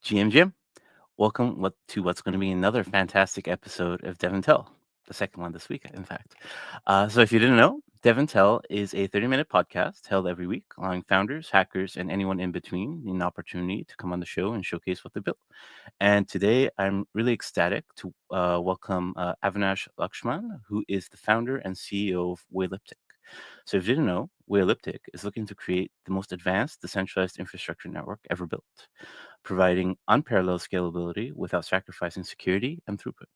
GM, welcome to what's going to be another fantastic episode of DevNTell, the second one this week, in fact. So if you didn't know, DevNTell is a 30-minute podcast held every week, allowing founders, hackers, and anyone in between an opportunity to come on the show and showcase what they built. And today, I'm really ecstatic to welcome Avinash Lakshman, who is the founder and CEO of Weilliptic. So if you didn't know, Weilliptic is looking to create the most advanced decentralized infrastructure network ever built, providing unparalleled scalability without sacrificing security and throughput.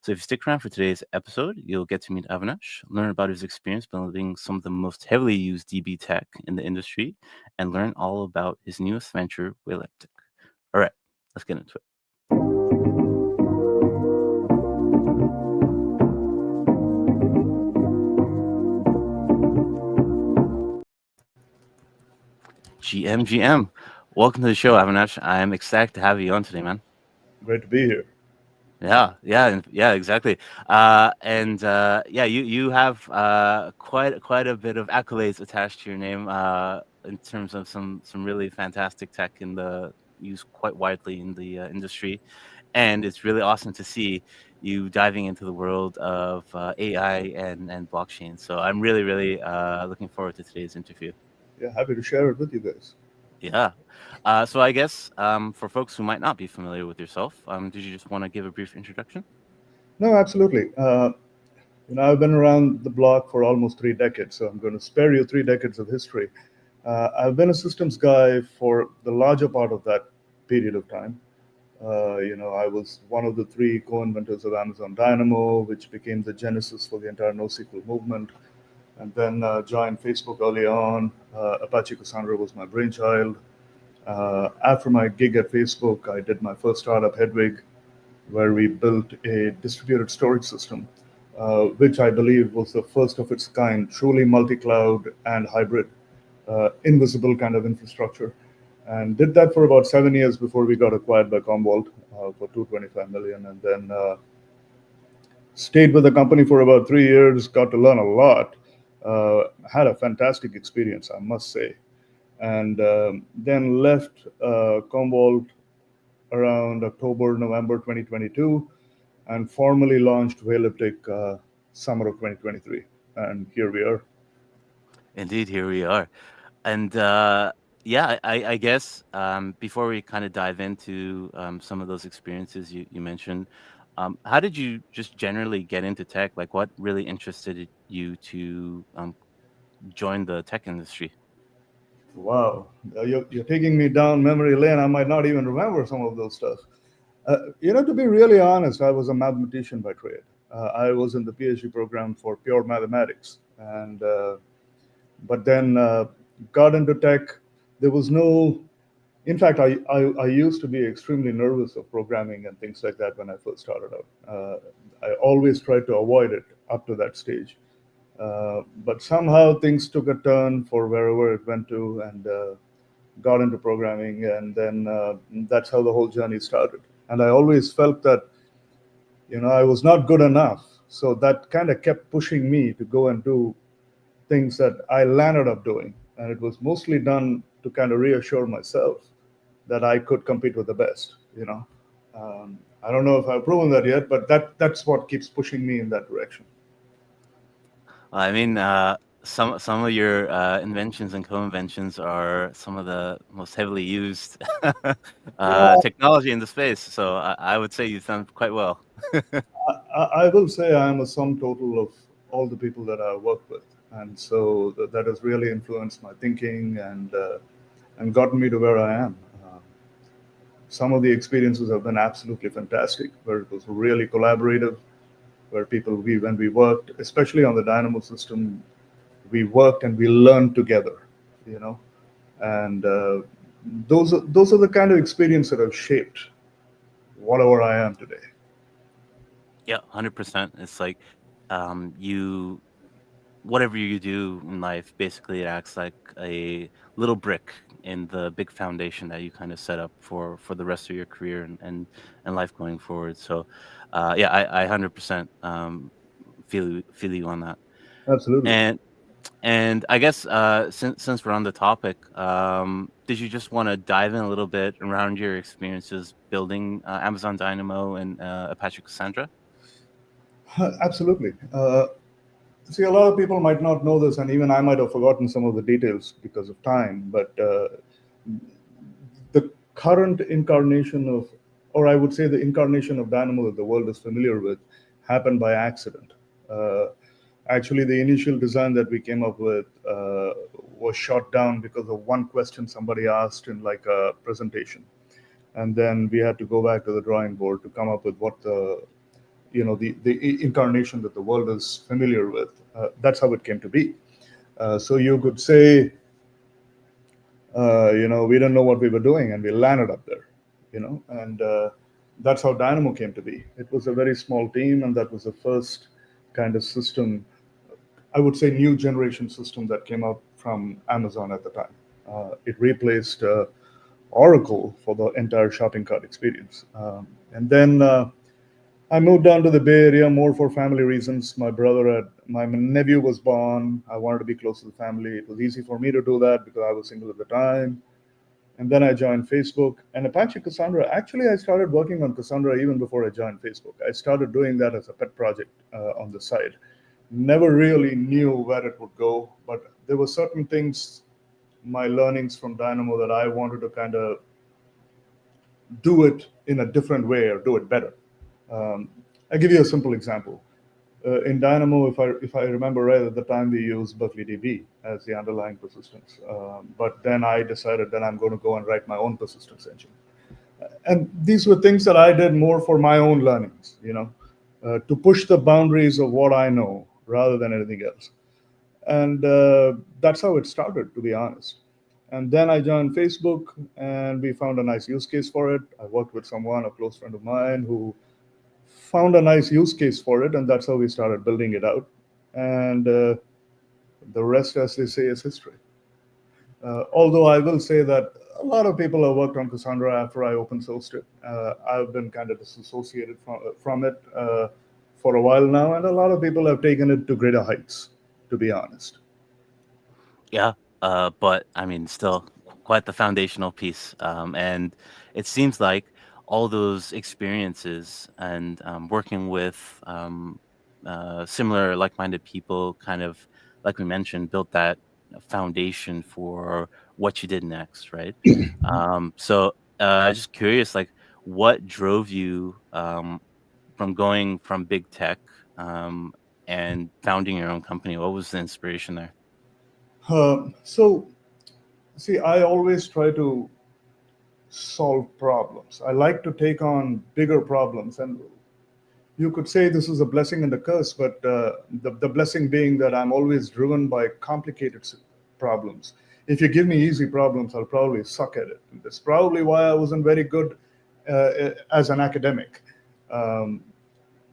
So if you stick around for today's episode, you'll get to meet Avinash, learn about his experience building some of the most heavily used DB tech in the industry, and learn all about his newest venture, Weilliptic. All right, let's get into it. GM, welcome to the show, Avinash. I'm ecstatic to have you on today, man. Great to be here. Yeah, exactly. You have quite a bit of accolades attached to your name in terms of some really fantastic tech used quite widely in the industry, and it's really awesome to see you diving into the world of AI and blockchain. So I'm really looking forward to today's interview. Yeah, happy to share it with you guys. Yeah. So I guess for folks who might not be familiar with yourself, did you just want to give a brief introduction? No, absolutely. I've been around the block for almost 3 decades, so I'm going to spare you 3 decades of history. I've been a systems guy for the larger part of that period of time. I was one of the three co-inventors of Amazon Dynamo, which became the genesis for the entire NoSQL movement, and then joined Facebook early on. Apache Cassandra was my brainchild. After my gig at Facebook, I did my first startup, Hedwig, where we built a distributed storage system, which I believe was the first of its kind, truly multi-cloud and hybrid, invisible kind of infrastructure. And did that for about 7 years before we got acquired by Commvault for 225 million. And then stayed with the company for about 3 years, got to learn a lot, had a fantastic experience, I must say. And then left Commvault around October, November 2022, and formally launched Weilliptic summer of 2023. And here we are. Indeed, here we are. And I guess before we kind of dive into some of those experiences you mentioned, how did you just generally get into tech? Like, what really interested you to join the tech industry? Wow, you're taking me down memory lane. I might not even remember some of those stuff. To be really honest, I was a mathematician by trade. I was in the PhD program for pure mathematics, and but then got into tech. There was no, in fact, I used to be extremely nervous of programming and things like that when I first started out. I always tried to avoid it up to that stage. But somehow things took a turn for wherever it went to, and got into programming, and then that's how the whole journey started. And I always felt that I was not good enough, so that kind of kept pushing me to go and do things that I landed up doing, and it was mostly done to kind of reassure myself that I could compete with the best. I don't know if I've proven that yet, but that's what keeps pushing me in that direction. I mean, some of your inventions and co-inventions are some of the most heavily used Yeah, technology in the space. So I would say you've done quite well. I will say I am a sum total of all the people that I work with, and so that has really influenced my thinking and gotten me to where I am. Some of the experiences have been absolutely fantastic, where it was really collaborative, where when we worked, especially on the Dynamo system, we worked and we learned together, you know, and those are the kind of experience that have shaped whatever I am today. Yeah, 100%. It's like you whatever you do in life, basically it acts like a little brick in the big foundation that you kind of set up for the rest of your career and life going forward. So, I 100% feel you on that. Absolutely. And And I guess since we're on the topic, did you just want to dive in a little bit around your experiences building Amazon Dynamo and Apache Cassandra? Absolutely. See, a lot of people might not know this, and even I might have forgotten some of the details because of time. But the current incarnation of, or I would say the incarnation of Dynamo that the world is familiar with, happened by accident. Uh, Actually, the initial design that we came up with was shot down because of one question somebody asked in like a presentation, and then we had to go back to the drawing board to come up with what the incarnation that the world is familiar with. That's how it came to be. So you could say, we didn't know what we were doing, and we landed up there, and that's how Dynamo came to be. It was a very small team, and that was the first kind of system, I would say, new generation system that came up from Amazon at the time. It replaced Oracle for the entire shopping cart experience. And then I moved down to the Bay Area more for family reasons. My nephew was born. I wanted to be close to the family. It was easy for me to do that because I was single at the time. And then I joined Facebook and Apache Cassandra. Actually, I started working on Cassandra even before I joined Facebook. I started doing that as a pet project on the side. Never really knew where it would go, but there were certain things, my learnings from Dynamo, that I wanted to kind of do it in a different way or do it better. Um, I'll give you a simple example. In Dynamo, if I remember right, at the time we used Berkeley DB as the underlying persistence. But then I decided that I'm going to go and write my own persistence engine. And these were things that I did more for my own learnings, to push the boundaries of what I know rather than anything else. And that's how it started, to be honest. And then I joined Facebook, and we found a nice use case for it. I worked with someone, a close friend of mine, who found a nice use case for it, and that's how we started building it out. And the rest, as they say, is history. Although I will say that a lot of people have worked on Cassandra after I open sourced it. I've been kind of disassociated from it for a while now, and a lot of people have taken it to greater heights, to be honest. Yeah, but I mean, still quite the foundational piece. And it seems like all those experiences and working with similar like-minded people, kind of like we mentioned, built that foundation for what you did next, right? Just curious, like, what drove you from going from big tech um, and founding your own company? What was the inspiration there? So, see, I always try to solve problems. I like to take on bigger problems. And you could say this is a blessing and a curse, but the blessing being that I'm always driven by complicated problems. If you give me easy problems, I'll probably suck at it. And that's probably why I wasn't very good as an academic. Um,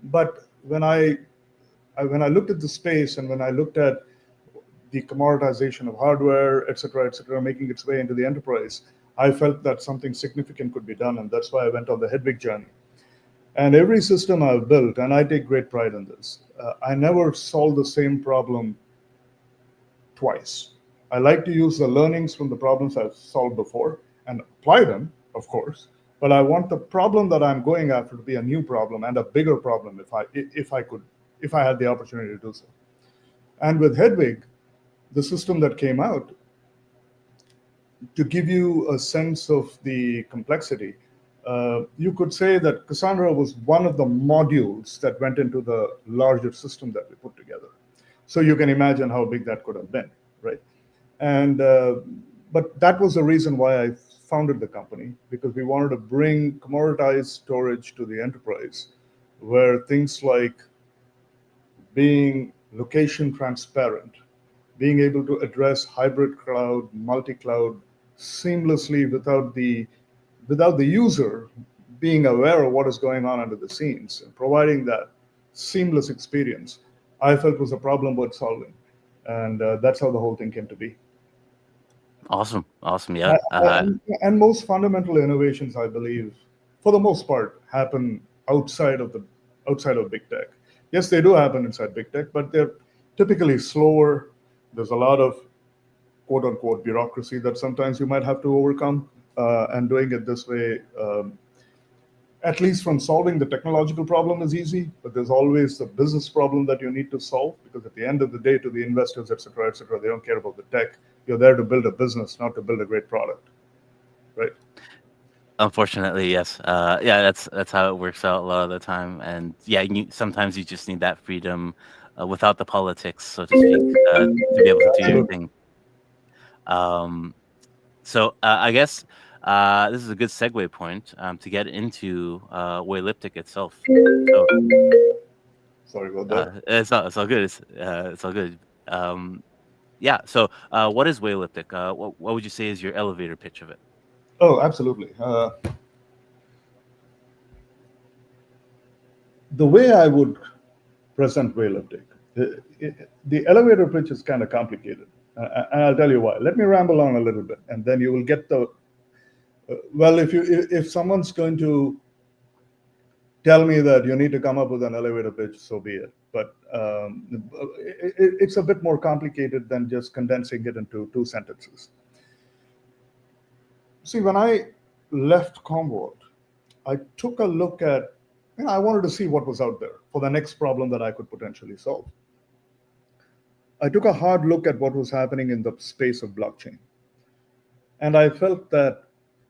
but when I looked at the space and when I looked at the commoditization of hardware, et cetera, making its way into the enterprise, I felt that something significant could be done, and that's why I went on the Hedwig journey. And every system I've built, and I take great pride in this, I never solve the same problem twice. I like to use the learnings from the problems I've solved before and apply them, of course. But I want the problem that I'm going after to be a new problem and a bigger problem if I had the opportunity to do so. And with Hedwig, the system that came out, to give you a sense of the complexity, you could say that Cassandra was one of the modules that went into the larger system that we put together. So you can imagine how big that could have been, right? And but that was the reason why I founded the company, because we wanted to bring commoditized storage to the enterprise, where things like being location transparent, being able to address hybrid cloud, multi-cloud seamlessly without the user being aware of what is going on under the scenes, and providing that seamless experience, I felt was a problem worth solving, and that's how the whole thing came to be. Awesome, awesome. Uh, Yeah. and most fundamental innovations, I believe, for the most part, happen outside of big tech. Yes, they do happen inside big tech, but they're typically slower. There's a lot of quote unquote bureaucracy that sometimes you might have to overcome. And doing it this way, at least from solving the technological problem, is easy, but there's always the business problem that you need to solve, because at the end of the day, to the investors, et cetera, they don't care about the tech. You're there to build a business, not to build a great product, right? Unfortunately, yes. Yeah, that's how it works out a lot of the time. And yeah, sometimes you just need that freedom without the politics, so to speak, to be able to do your Absolutely. thing. So I guess this is a good segue point to get into Weilliptic itself. So Sorry about that. it's all good. It's all good. Yeah. So what is Weilliptic? What would you say is your elevator pitch of it? Oh, absolutely. The way I would present Weilliptic, the elevator pitch is kind of complicated, and I'll tell you why. Let me ramble on a little bit, and then you will get the. Well, if someone's going to tell me that you need to come up with an elevator pitch, so be it. But it's a bit more complicated than just condensing it into 2 sentences. See, when I left Commvault, I took a look at, I wanted to see what was out there for the next problem that I could potentially solve. I took a hard look at what was happening in the space of blockchain. And I felt that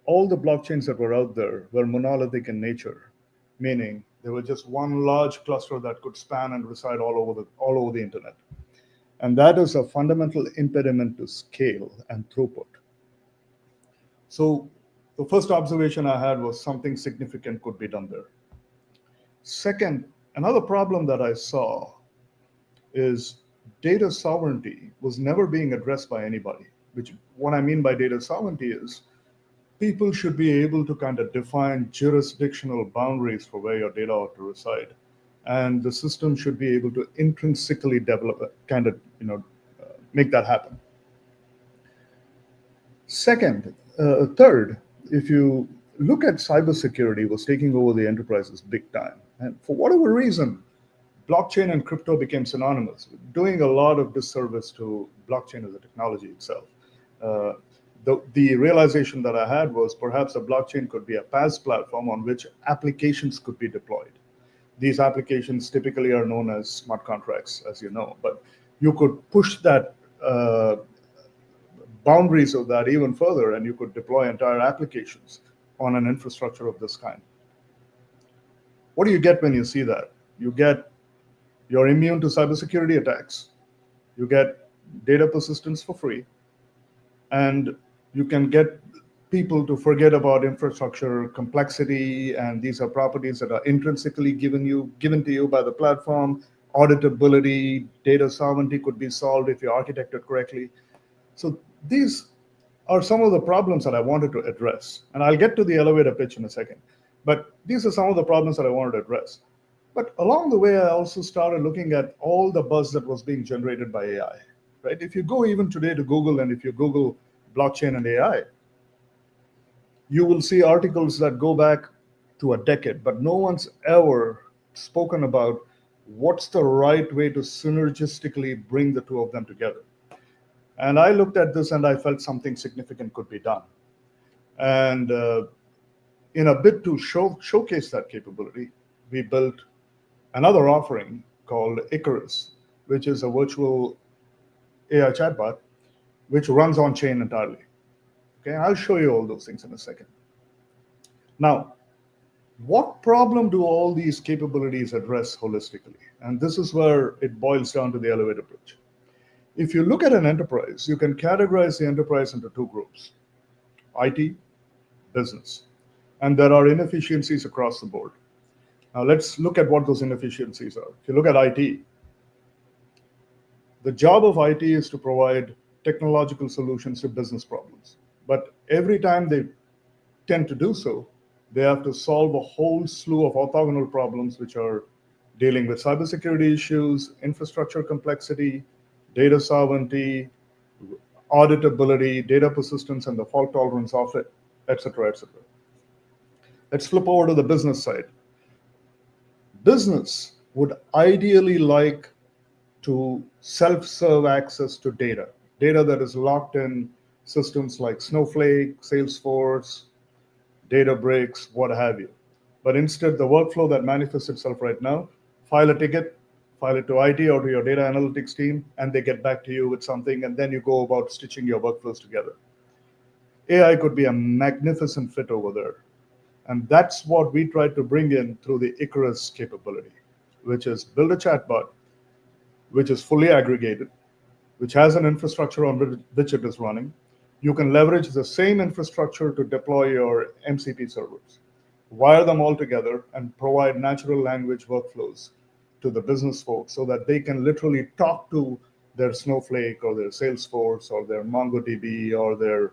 all the blockchains that were out there were monolithic in nature, meaning they were just one large cluster that could span and reside all over the internet. And that is a fundamental impediment to scale and throughput. So the first observation I had was something significant could be done there. Second, another problem that I saw is data sovereignty was never being addressed by anybody. Which, what I mean by data sovereignty is people should be able to kind of define jurisdictional boundaries for where your data ought to reside. And the system should be able to intrinsically develop, make that happen. Third, if you look at cybersecurity was taking over the enterprises big time. And for whatever reason, blockchain and crypto became synonymous, doing a lot of disservice to blockchain as a technology itself. The realization that I had was perhaps a blockchain could be a PaaS platform on which applications could be deployed. These applications typically are known as smart contracts, as you know, but you could push that boundaries of that even further, and you could deploy entire applications on an infrastructure of this kind. What do you get when you see that? You're immune to cybersecurity attacks. You get data persistence for free, and you can get people to forget about infrastructure complexity, and these are properties that are intrinsically given to you by the platform. Auditability, data sovereignty could be solved if you architect it correctly. So these are some of the problems that I wanted to address. And I'll get to the elevator pitch in a second. But these are some of the problems that I wanted to address. But along the way, I also started looking at all the buzz that was being generated by AI. Right? If you go even today to Google, and if you Google blockchain and AI, you will see articles that go back to a decade, but no one's ever spoken about what's the right way to synergistically bring the two of them together. And I looked at this and I felt something significant could be done. And in a bid to showcase that capability, we built another offering called Icarus, which is a virtual AI chatbot, which runs on chain entirely. Okay, I'll show you all those things in a second. Now, what problem do all these capabilities address holistically? And this is where it boils down to the elevator pitch. If you look at an enterprise, you can categorize the enterprise into 2 groups: IT, business. And there are inefficiencies across the board. Now let's look at what those inefficiencies are. If you look at IT, the job of IT is to provide technological solutions to business problems. But every time they tend to do so, they have to solve a whole slew of orthogonal problems, which are dealing with cybersecurity issues, infrastructure complexity, data sovereignty, auditability, data persistence, and the fault tolerance of it, et cetera, et cetera. Let's flip over to the business side. Business would ideally like to self-serve access to data that is locked in systems like Snowflake, Salesforce, Databricks, what have you. But instead, the workflow that manifests itself right now, file a ticket, file it to IT or to your data analytics team, and they get back to you with something, and then you go about stitching your workflows together. AI could be a magnificent fit over there. And that's what we tried to bring in through the Icarus capability, which is build a chatbot, which is fully aggregated, which has an infrastructure on which it is running. You can leverage the same infrastructure to deploy your MCP servers, wire them all together, and provide natural language workflows to the business folks so that they can literally talk to their Snowflake or their Salesforce or their MongoDB or their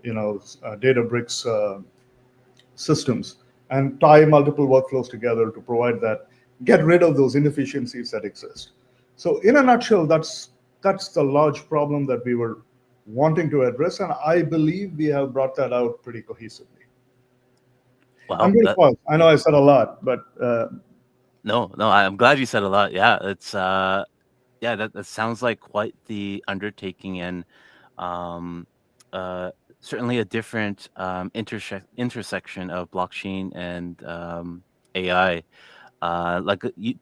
Databricks systems and tie multiple workflows together to provide that, get rid of those inefficiencies that exist. So in a nutshell, that's the large problem that we were wanting to address, and I believe we have brought that out pretty cohesively. I'm Well, going to pause. I know I said a lot, but no, I'm glad you said a lot. Yeah, it's yeah, that sounds like quite the undertaking, and um, uh, certainly a different intersection of blockchain and AI.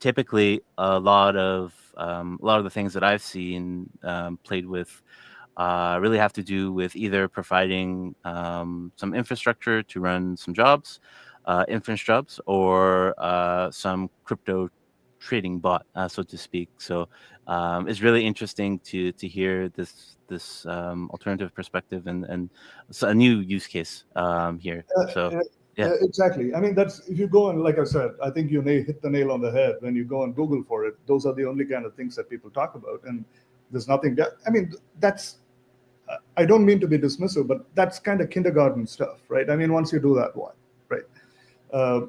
Typically, a lot of the things that I've seen played with really have to do with either providing some infrastructure to run some jobs, inference jobs, or some crypto trading bot, so to speak. So it's really interesting to hear this alternative perspective and a new use case here. uh, So uh, yeah, exactly. I mean, that's if you go and like I said, I think you hit the nail on the head when you go and Google for it. Those are the only kind of things that people talk about, and there's nothing that I mean. That's I don't mean to be dismissive, but that's kind of kindergarten stuff, right? I mean, once you do that, what, right? Uh,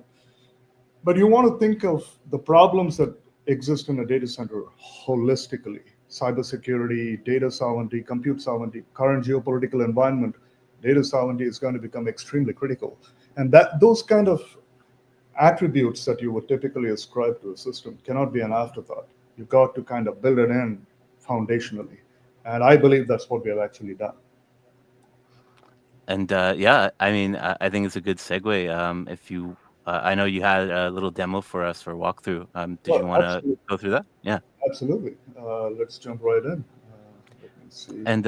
but you want to think of the problems that exist in a data center holistically: cybersecurity, data sovereignty, compute sovereignty, current geopolitical environment. Data sovereignty is going to become extremely critical. And that those kind of attributes that you would typically ascribe to a system cannot be an afterthought. You've got to kind of build it in foundationally. And I believe that's what we have actually done. and yeah, I mean, I think it's a good segue. If you, I know you had a little demo for us for walkthrough. Did you Well, want to absolutely. go through that? Yeah. Absolutely. Let's jump right in. Let me see. And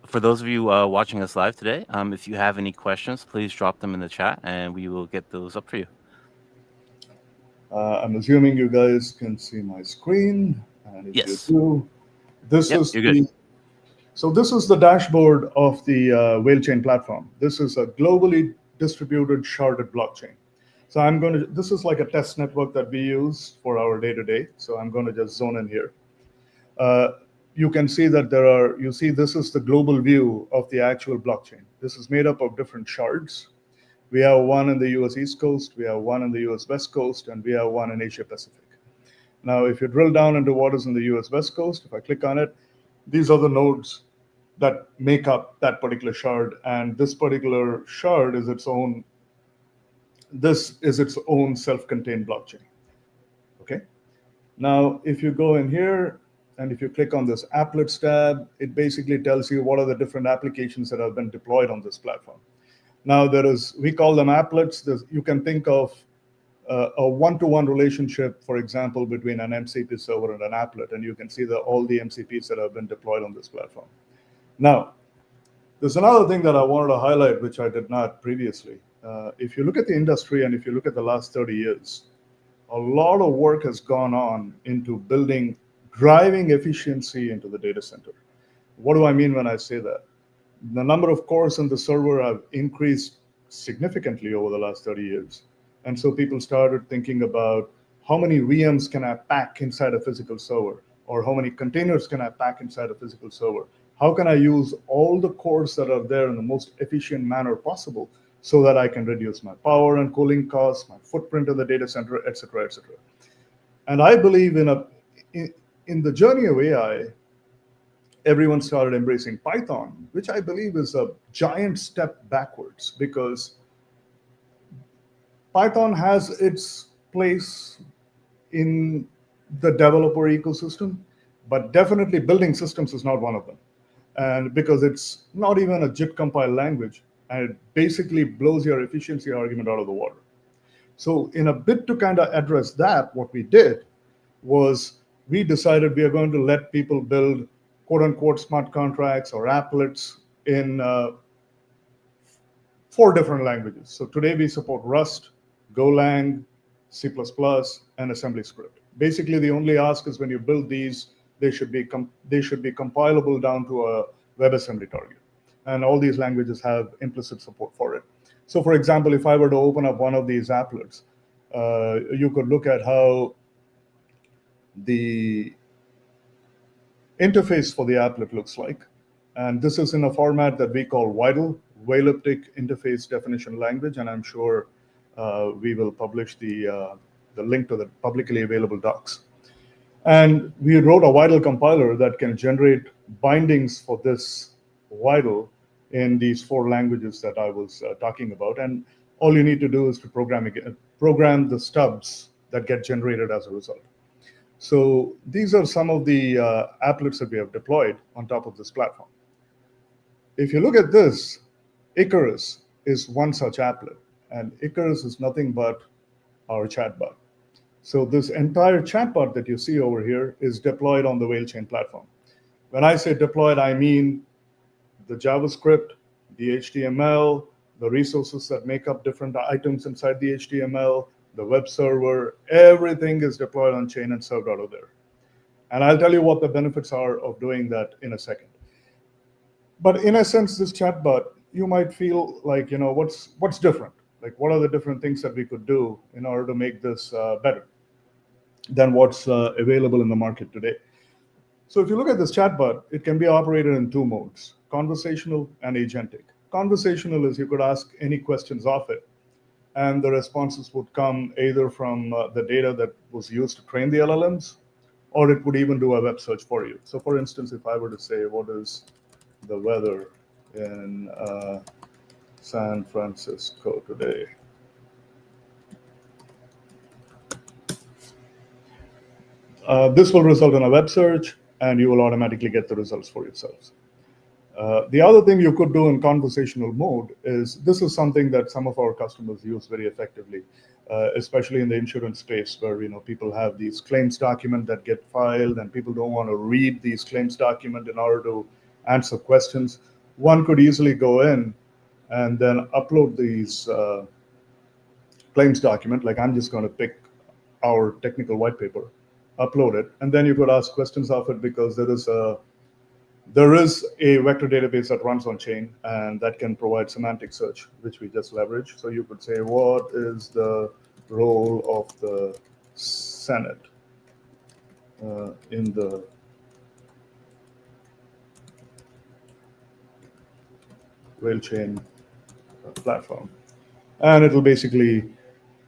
for those of you watching us live today, if you have any questions, please drop them in the chat, and we will get those up for you. I'm assuming you guys can see my screen, and if you Yes. do, this Yep. is You're good. the this is the dashboard of the WeilChain platform. This is a globally distributed sharded blockchain. So I'm going to. This is like a test network that we use for our day to day. So I'm going to just zone in here. Uh, you can see that there are. You see, this is the global view of the actual blockchain. This is made up of different shards. We have one in the US East Coast, we have one in the US West Coast, and we have one in Asia Pacific. Now, if you drill down into what is in the US West Coast, if I click on it, these are the nodes that make up that particular shard. And this particular shard is its own self-contained blockchain. Okay. Now, if you go in here and if you click on this applets tab, it basically tells you what are the different applications that have been deployed on this platform. Now, we call them applets. You can think of a one-to-one relationship, for example, between an MCP server and an applet, and you can see all the MCPs that have been deployed on this platform. Now, there's another thing that I wanted to highlight, which I did not previously. If you look at the industry and if you look at the last 30 years, a lot of work has gone on into driving efficiency into the data center. What do I mean when I say that? The number of cores in the server have increased significantly over the last 30 years. And so people started thinking about how many VMs can I pack inside a physical server, or how many containers can I pack inside a physical server? How can I use all the cores that are there in the most efficient manner possible so that I can reduce my power and cooling costs, my footprint in the data center, et cetera, et cetera. And I believe in the journey of AI, everyone started embracing Python, which I believe is a giant step backwards because Python has its place in the developer ecosystem, But definitely building systems is not one of them. And because it's not even a JIT compile language, and it basically blows your efficiency argument out of the water. So in a bit to kind of address that, what we did was we decided we are going to let people build quote unquote smart contracts or applets in 4 different languages. So today we support Rust, Golang, C++, and assembly script. Basically, the only ask is when you build these, they should be compilable down to a WebAssembly target. And all these languages have implicit support for it. So for example, if I were to open up one of these applets, you could look at how the interface for the applet looks like. And this is in a format that we call Weilliptic Interface Definition Language, and I'm sure we will publish the link to the publicly available docs. And we wrote a Weidel compiler that can generate bindings for this Weidel in these 4 languages that I was talking about. And all you need to do is to program the stubs that get generated as a result. So these are some of the applets that we have deployed on top of this platform. If you look at this, Icarus is one such applet, and Icarus is nothing but our chatbot. So this entire chatbot that you see over here is deployed on the WeilChain platform. When I say deployed, I mean the JavaScript, the HTML, the resources that make up different items inside the HTML, the web server, everything is deployed on chain and served out of there. And I'll tell you what the benefits are of doing that in a second. But in a sense, this chatbot, you might feel like, what's different? Like, what are the different things that we could do in order to make this better than what's available in the market today? So if you look at this chatbot, it can be operated in 2 modes, conversational and agentic. Conversational is you could ask any questions of it, and the responses would come either from the data that was used to train the LLMs, or it would even do a web search for you. So for instance, if I were to say, what is the weather in San Francisco today? This will result in a web search, and you will automatically get the results for yourselves. The other thing you could do in conversational mode is, this is something that some of our customers use very effectively, especially in the insurance space, where people have these claims document that get filed, and people don't want to read these claims document in order to answer questions. One could easily go in and then upload these claims document. Like, I'm just going to pick our technical white paper, upload it, and then you could ask questions of it, because there is a vector database that runs on chain, and that can provide semantic search, which we just leverage. So you could say, what is the role of the Senate in the WeilChain platform? And it'll basically,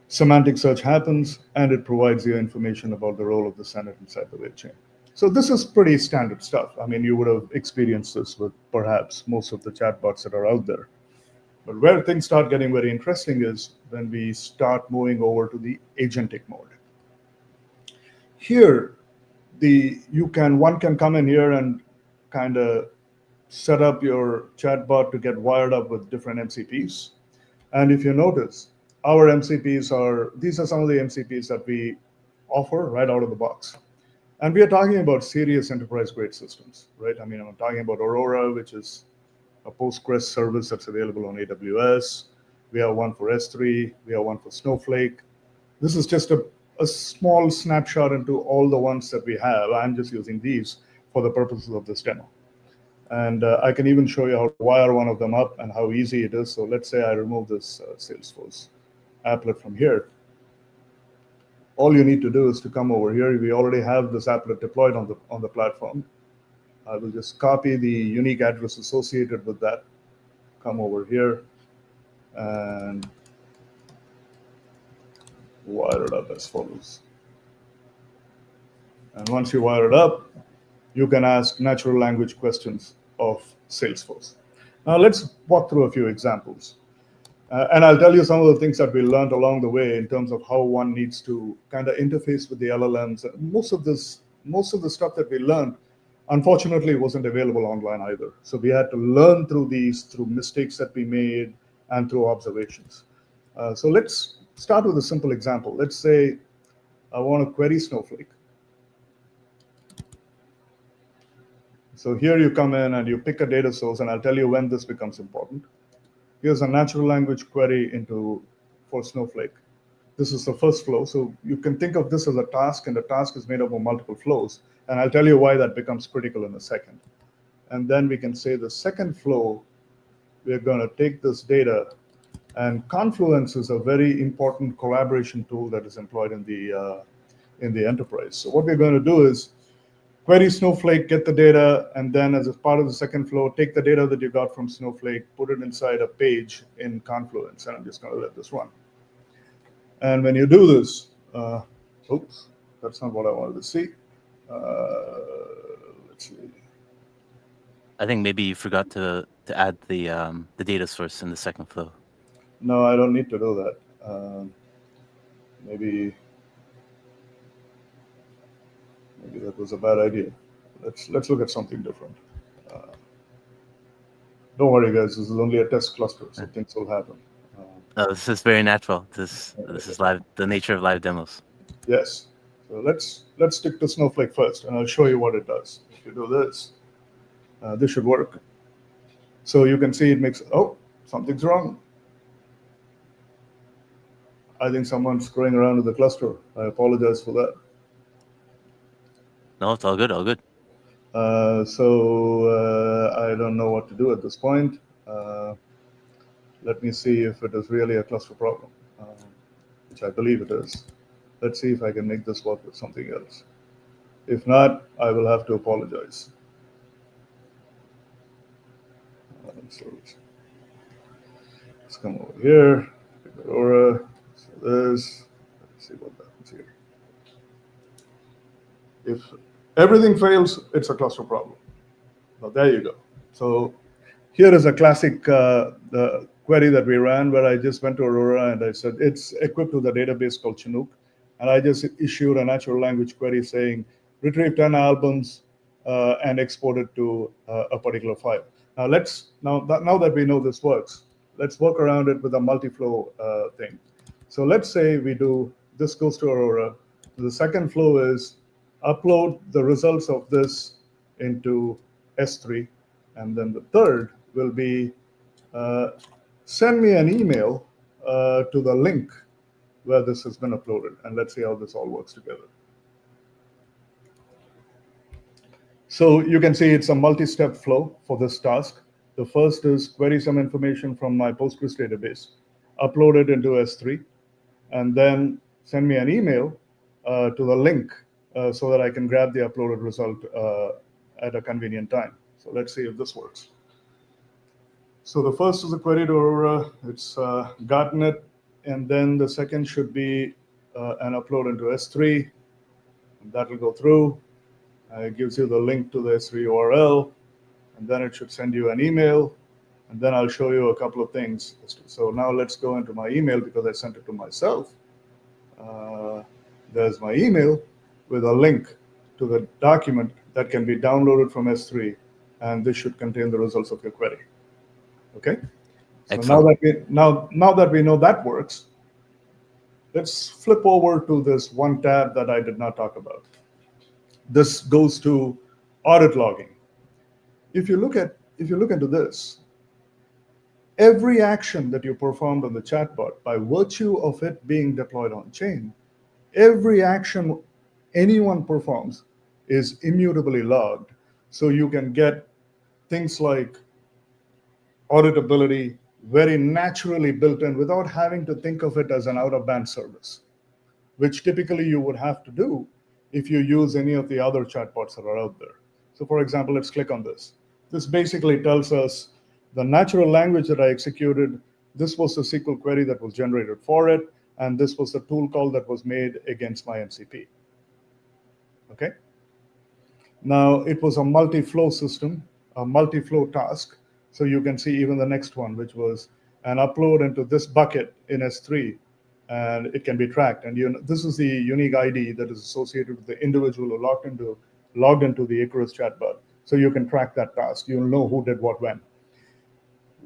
semantic search happens, and it provides you information about the role of the Senate inside the WeilChain. So this is pretty standard stuff. I mean, you would have experienced this with perhaps most of the chatbots that are out there. But where things start getting very interesting is when we start moving over to the agentic mode. Here, one can come in here and kind of set up your chatbot to get wired up with different MCPs. And if you notice, our MCPs these are some of the MCPs that we offer right out of the box. And we are talking about serious enterprise-grade systems, right? I mean, I'm talking about Aurora, which is a Postgres service that's available on AWS. We have one for S3. We have one for Snowflake. This is just a small snapshot into all the ones that we have. I'm just using these for the purposes of this demo. And I can even show you how to wire one of them up and how easy it is. So let's say I remove this Salesforce applet from here. All you need to do is to come over here. We already have this applet deployed on the platform. I will just copy the unique address associated with that, come over here, and wire it up as follows. And once you wire it up, you can ask natural language questions of Salesforce. Now let's walk through a few examples. And I'll tell you some of the things that we learned along the way in terms of how one needs to kind of interface with the LLMs. Most of this most of the stuff that we learned, unfortunately, wasn't available online either. So we had to learn through mistakes that we made and through observations. So let's start with a simple example. Let's say I want to query Snowflake. So here you come in and you pick a data source, and I'll tell you when this becomes important. Here's a natural language query for Snowflake. This is the first flow. So you can think of this as a task, and the task is made up of multiple flows. And I'll tell you why that becomes critical in a second. And then we can say the second flow, we're going to take this data, and Confluence is a very important collaboration tool that is employed in the enterprise. So what we're going to do is query Snowflake, get the data, and then as a part of the second flow, take the data that you got from Snowflake, put it inside a page in Confluence, and I'm just going to let this run. And when you do this, oops, that's not what I wanted to see. Let's see. I think maybe you forgot to add the data source in the second flow. No, I don't need to do that. Maybe that was a bad idea. Let's look at something different. Don't worry, guys. This is only a test cluster, so things will happen. This is very natural. This is live. The nature of live demos. Yes. So let's stick to Snowflake first, and I'll show you what it does. If you do this, this should work. So you can see it makes. Oh, something's wrong. I think someone's screwing around with the cluster. I apologize for that. No, it's all good. All good. So I don't know what to do at this point. Let me see if it is really a cluster problem, which I believe it is. Let's see if I can make this work with something else. If not, I will have to apologize. So let's come over here, pick Aurora, so this, let's see what happens here. If everything fails, it's a cluster problem. Now there you go. So here is a classic the query that we ran where I just went to Aurora and I said it's equipped with a database called Chinook, and I just issued a natural language query saying retrieve 10 albums and export it to a particular file. Now now that we know this works, let's work around it with a multi-flow thing. So let's say we do this goes to Aurora. The second flow is upload the results of this into S3, and then the third will be send me an email to the link where this has been uploaded, and let's see how this all works together. So you can see it's a multi-step flow for this task. The first is query some information from my Postgres database, upload it into S3, and then send me an email to the link so that I can grab the uploaded result at a convenient time. So let's see if this works. So the first is a query to Aurora. It's gotten it, and then the second should be an upload into S3. That will go through. It gives you the link to the S3 URL, and then it should send you an email, and then I'll show you a couple of things. So now let's go into my email because I sent it to myself. There's my email with a link to the document that can be downloaded from S3, and this should contain the results of your query. Okay. So now that we know that works, let's flip over to this one tab that I did not talk about. This goes to audit logging. If you look into this, every action that you performed on the chatbot, by virtue of it being deployed on chain, every action anyone performs is immutably logged. So you can get things like auditability very naturally built in without having to think of it as an out-of-band service, which typically you would have to do if you use any of the other chatbots that are out there. So for example, let's click on this. This basically tells us the natural language that I executed, this was the SQL query that was generated for it, and this was the tool call that was made against my MCP. Okay? Now, it was a multi-flow system, a multi-flow task. So you can see even the next one, which was an upload into this bucket in S3, and it can be tracked. And this is the unique ID that is associated with the individual who logged into the Icarus chatbot. So you can track that task. You'll know who did what when.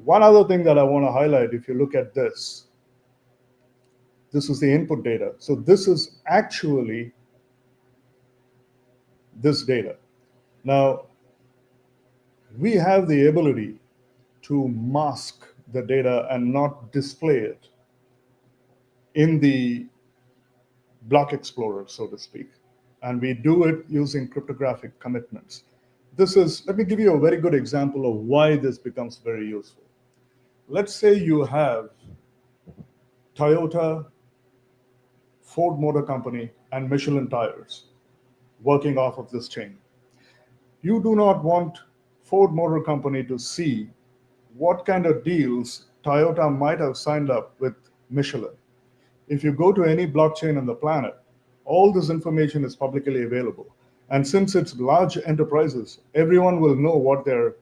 One other thing that I want to highlight, if you look at this is the input data. So this is actually this data. Now, we have the ability to mask the data and not display it in the block explorer, so to speak. And we do it using cryptographic commitments. Let me give you a very good example of why this becomes very useful. Let's say you have Toyota, Ford Motor Company, and Michelin tires working off of this chain. You do not want Ford Motor Company to see what kind of deals Toyota might have signed up with Michelin. If you go to any blockchain on the planet, all this information is publicly available. And since it's large enterprises, everyone will know what their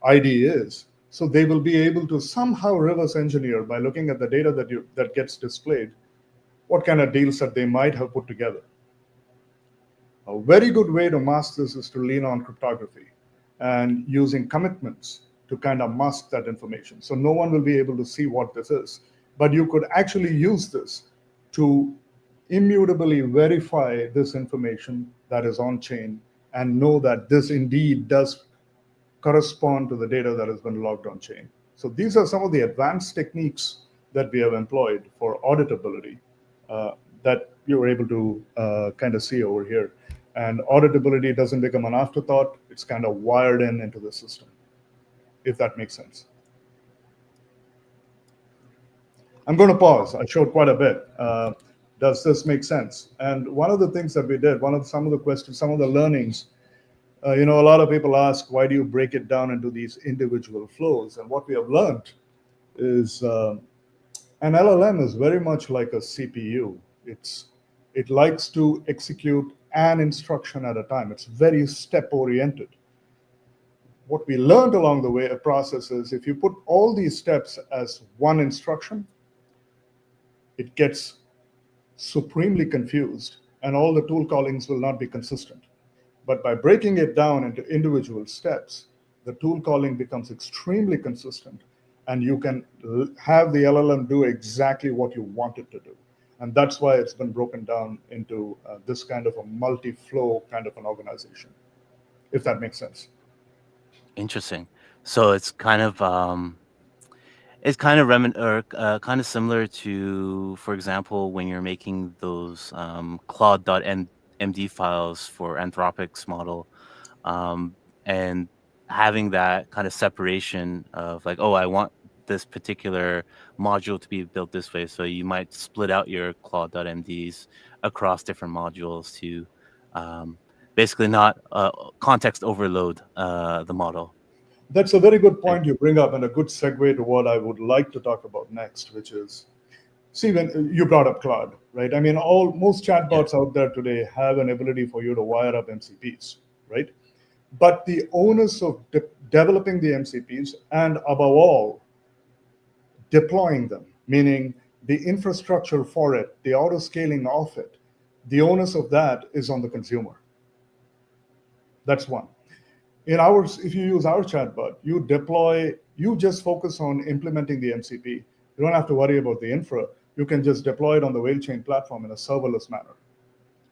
ID is. So they will be able to somehow reverse engineer by looking at the data that gets displayed, what kind of deals that they might have put together. A very good way to mask this is to lean on cryptography and using commitments to kind of mask that information. So no one will be able to see what this is. But you could actually use this to immutably verify this information that is on chain and know that this indeed does correspond to the data that has been logged on chain. So these are some of the advanced techniques that we have employed for auditability that you're able to kind of see over here. And auditability doesn't become an afterthought. It's kind of wired into the system, if that makes sense. I'm going to pause. I showed quite a bit. Does this make sense? And one of the things that we did, some of the questions, some of the learnings, a lot of people ask, why do you break it down into these individual flows? And what we have learned is an LLM is very much like a CPU. It likes to execute an instruction at a time. It's very step-oriented. What we learned along the way, a process is if you put all these steps as one instruction, it gets supremely confused and all the tool callings will not be consistent. But by breaking it down into individual steps, the tool calling becomes extremely consistent and you can have the LLM do exactly what you want it to do. And that's why it's been broken down into this kind of a multi-flow kind of an organization, if that makes sense. Interesting. So it's kind of kind of similar to, for example, when you're making those Claude.md files for Anthropic's model, and having that kind of separation of like, oh, I want this particular module to be built this way. So you might split out your Claude.mds across different modules to basically not context overload the model. That's a very good point you bring up and a good segue to what I would like to talk about next, which is, see, when you brought up Claude, right? I mean, most chatbots out there today have an ability for you to wire up MCPs, right? But the onus of developing the MCPs and above all, deploying them, meaning the infrastructure for it, the auto scaling of it, the onus of that is on the consumer. That's one. If you use our chatbot, you just focus on implementing the MCP. You don't have to worry about the infra. You can just deploy it on the WeilChain platform in a serverless manner,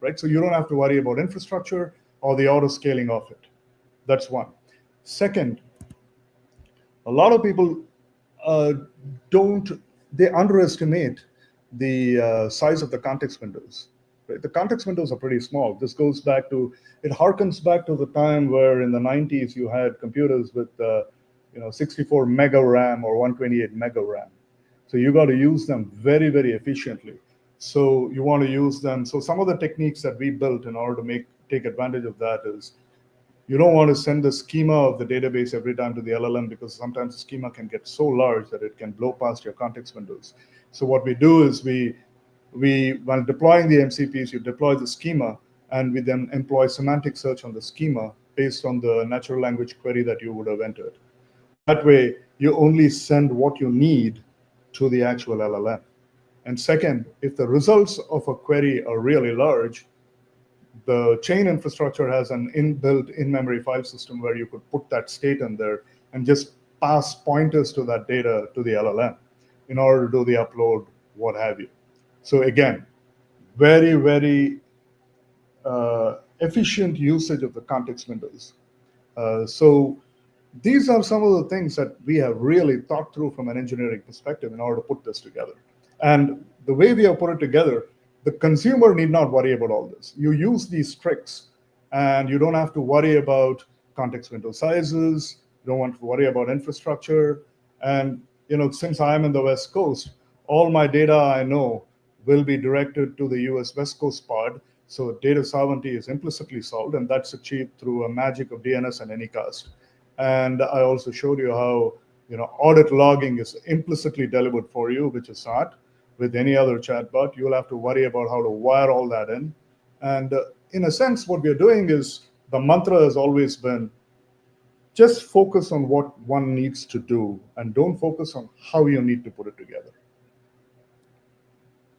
right? So you don't have to worry about infrastructure or the auto scaling of it. That's one. Second, a lot of people they underestimate the size of the context windows. Right? The context windows are pretty small. This goes back to, it harkens back to the time where in the 90s you had computers with 64 mega RAM or 128 mega RAM. So you got to use them very, very efficiently. So you want to use them. So some of the techniques that we built in order to take advantage of that is, you don't want to send the schema of the database every time to the LLM because sometimes the schema can get so large that it can blow past your context windows. So what we do is when deploying the MCPs, you deploy the schema, and we then employ semantic search on the schema based on the natural language query that you would have entered. That way, you only send what you need to the actual LLM. And second, if the results of a query are really large, the chain infrastructure has an inbuilt in-memory file system where you could put that state in there and just pass pointers to that data to the LLM in order to do the upload, what have you. So again, very, very efficient usage of the context windows. So these are some of the things that we have really thought through from an engineering perspective in order to put this together. And the way we have put it together, the consumer need not worry about all this. You use these tricks and you don't have to worry about context window sizes. You don't want to worry about infrastructure. And since I'm in the West Coast, all my data I know will be directed to the US West Coast pod. So data sovereignty is implicitly solved, and that's achieved through a magic of DNS and Anycast. And I also showed you how audit logging is implicitly delivered for you, which is not with any other chatbot. You'll have to worry about how to wire all that in. And in a sense, what we're doing is the mantra has always been just focus on what one needs to do and don't focus on how you need to put it together.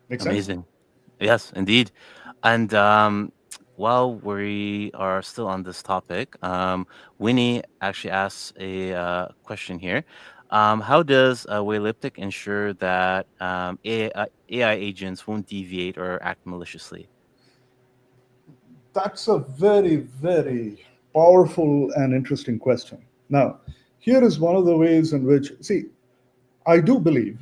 Make sense? Amazing. Yes, indeed. And while we are still on this topic, Winnie actually asks a question here. How does Weilliptic ensure that AI agents won't deviate or act maliciously? That's a very, very powerful and interesting question. Now, here is one of the ways in which, see, I do believe,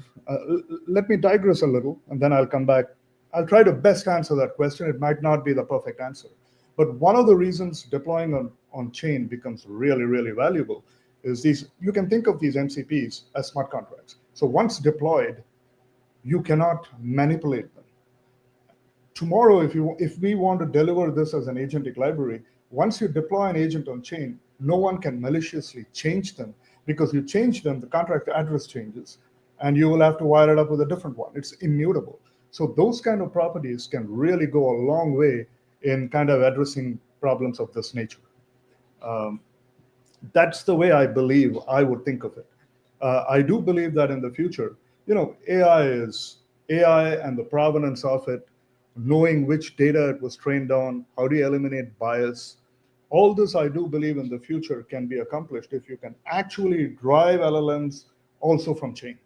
let me digress a little and then I'll come back. I'll try to best answer that question. It might not be the perfect answer. But one of the reasons deploying on chain becomes really, really valuable is you can think of these MCPs as smart contracts. So once deployed, you cannot manipulate them. Tomorrow, if we want to deliver this as an agentic library, once you deploy an agent on chain, no one can maliciously change them, because you change them, the contract address changes, and you will have to wire it up with a different one. It's immutable. So those kind of properties can really go a long way in kind of addressing problems of this nature. That's the way I believe I would think of it. I do believe that in the future, AI is AI and the provenance of it, knowing which data it was trained on, how do you eliminate bias. All this, I do believe in the future can be accomplished if you can actually drive LLMs also from chain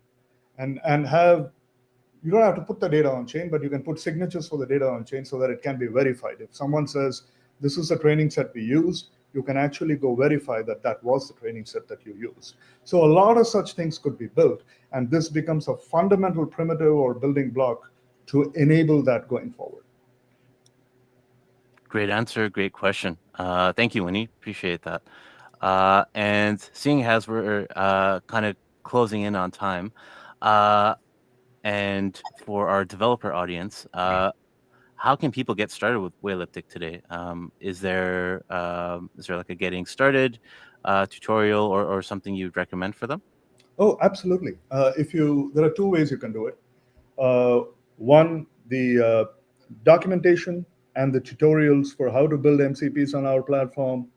and have, you don't have to put the data on chain, but you can put signatures for the data on chain so that it can be verified. If someone says, this is the training set we used, you can actually go verify that that was the training set that you used. So a lot of such things could be built, and this becomes a fundamental primitive or building block to enable that going forward. Great answer, great question. Thank you, Winnie. Appreciate that. And seeing as we're kind of closing in on time, and for our developer audience, how can people get started with Weilliptic today? Is there like a getting started tutorial or something you'd recommend for them? Oh, absolutely. There are two ways you can do it. One, the documentation and the tutorials for how to build MCPs on our platform,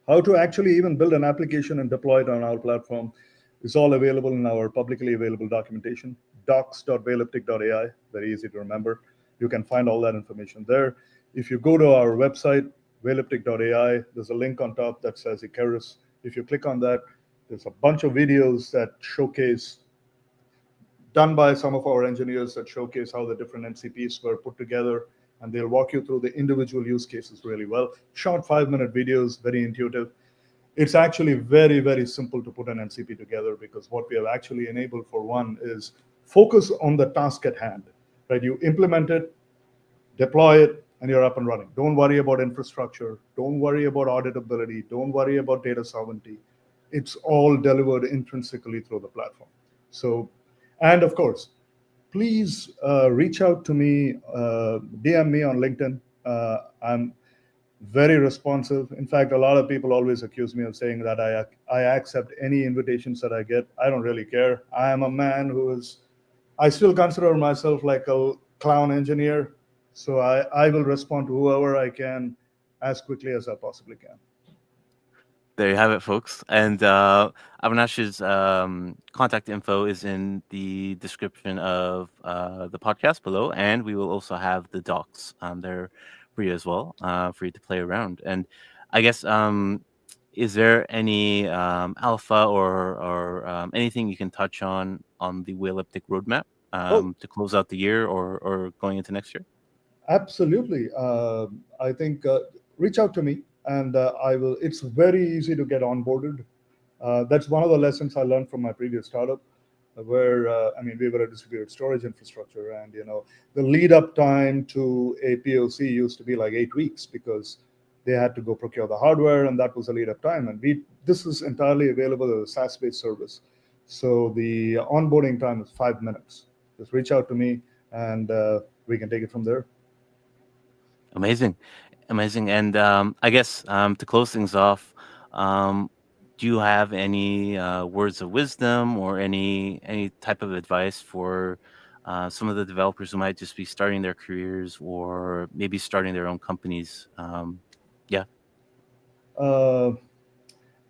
how to actually even build an application and deploy it on our platform is all available in our publicly available documentation, docs.weilliptic.ai, very easy to remember. You can find all that information there. If you go to our website, weilliptic.ai, there's a link on top that says Icarus. If you click on that, there's a bunch of videos that showcase, done by some of our engineers, that showcase how the different MCPs were put together, and they'll walk you through the individual use cases really well. Short 5-minute videos, very intuitive. It's actually very, very simple to put an MCP together, because what we have actually enabled, for one, is focus on the task at hand, right? You implement it, deploy it, and you're up and running. Don't worry about infrastructure. Don't worry about auditability. Don't worry about data sovereignty. It's all delivered intrinsically through the platform. So, and of course, please reach out to me, DM me on LinkedIn. I'm very responsive. In fact, a lot of people always accuse me of saying that I accept any invitations that I get. I don't really care. I am a man I still consider myself like a clown engineer. So I will respond to whoever I can as quickly as I possibly can. There you have it, folks. And Avinash's contact info is in the description of the podcast below, and we will also have the docs there for you as well, for you to play around. And I guess, is there any alpha or anything you can touch on the Weilliptic roadmap Oh, to close out the year or going into next year? absolutely. I think reach out to me, and I will. It's very easy to get onboarded. That's one of the lessons I learned from my previous startup, where I mean we were a distributed storage infrastructure, and the lead up time to a POC used to be like 8 weeks because they had to go procure the hardware, and that was a lead up time. And we this is entirely available as a SaaS based service, so the onboarding time is 5 minutes. Just reach out to me, and we can take it from there. Amazing, amazing. And I guess to close things off, um, do you have any words of wisdom or any type of advice for some of the developers who might just be starting their careers or maybe starting their own companies? Yeah. Uh,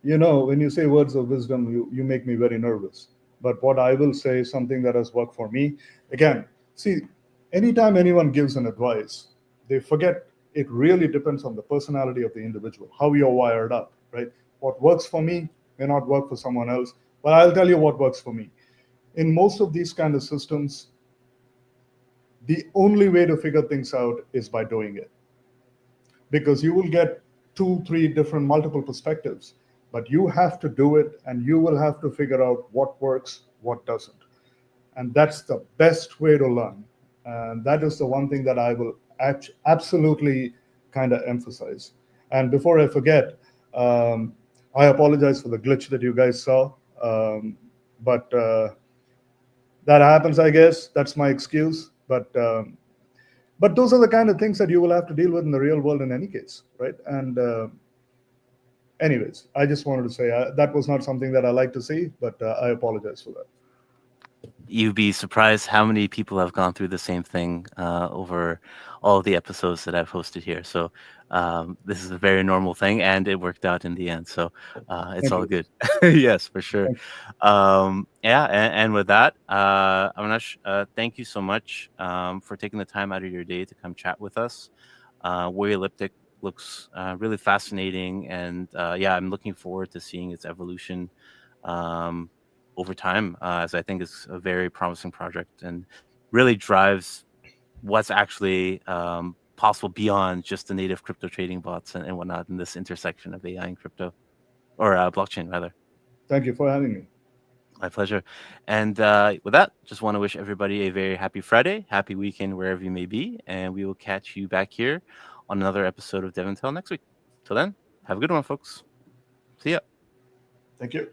when you say words of wisdom, you make me very nervous. But what I will say is something that has worked for me. Again, see, anytime anyone gives an advice, they forget it really depends on the personality of the individual, how you're wired up, right? What works for me may not work for someone else, but I'll tell you what works for me. In most of these kind of systems, the only way to figure things out is by doing it, because you will get two, three different multiple perspectives, but you have to do it and you will have to figure out what works, what doesn't. And that's the best way to learn. And that is the one thing that I will absolutely kind of emphasize. And before I forget, um, I apologize for the glitch that you guys saw. But that happens, I guess. That's my excuse. But those are the kind of things that you will have to deal with in the real world in any case, right? And anyways, I just wanted to say that was not something that I like to see, but I apologize for that. You'd be surprised how many people have gone through the same thing over all the episodes that I've hosted here. So this is a very normal thing, and it worked out in the end. So it's Thank all you. good. Yes, for sure. Thank Yeah, and with that, Avinash, thank you so much for taking the time out of your day to come chat with us. Weilliptic looks really fascinating, and yeah, I'm looking forward to seeing its evolution um, over time, as I think it's a very promising project and really drives what's actually possible beyond just the native crypto trading bots and whatnot in this intersection of AI and crypto or blockchain rather. Thank you for having me. My pleasure. And with that, just want to wish everybody a very happy Friday, happy weekend wherever you may be, and we will catch you back here on another episode of DevNTell next week. Till then, have a good one, folks. See ya. Thank you.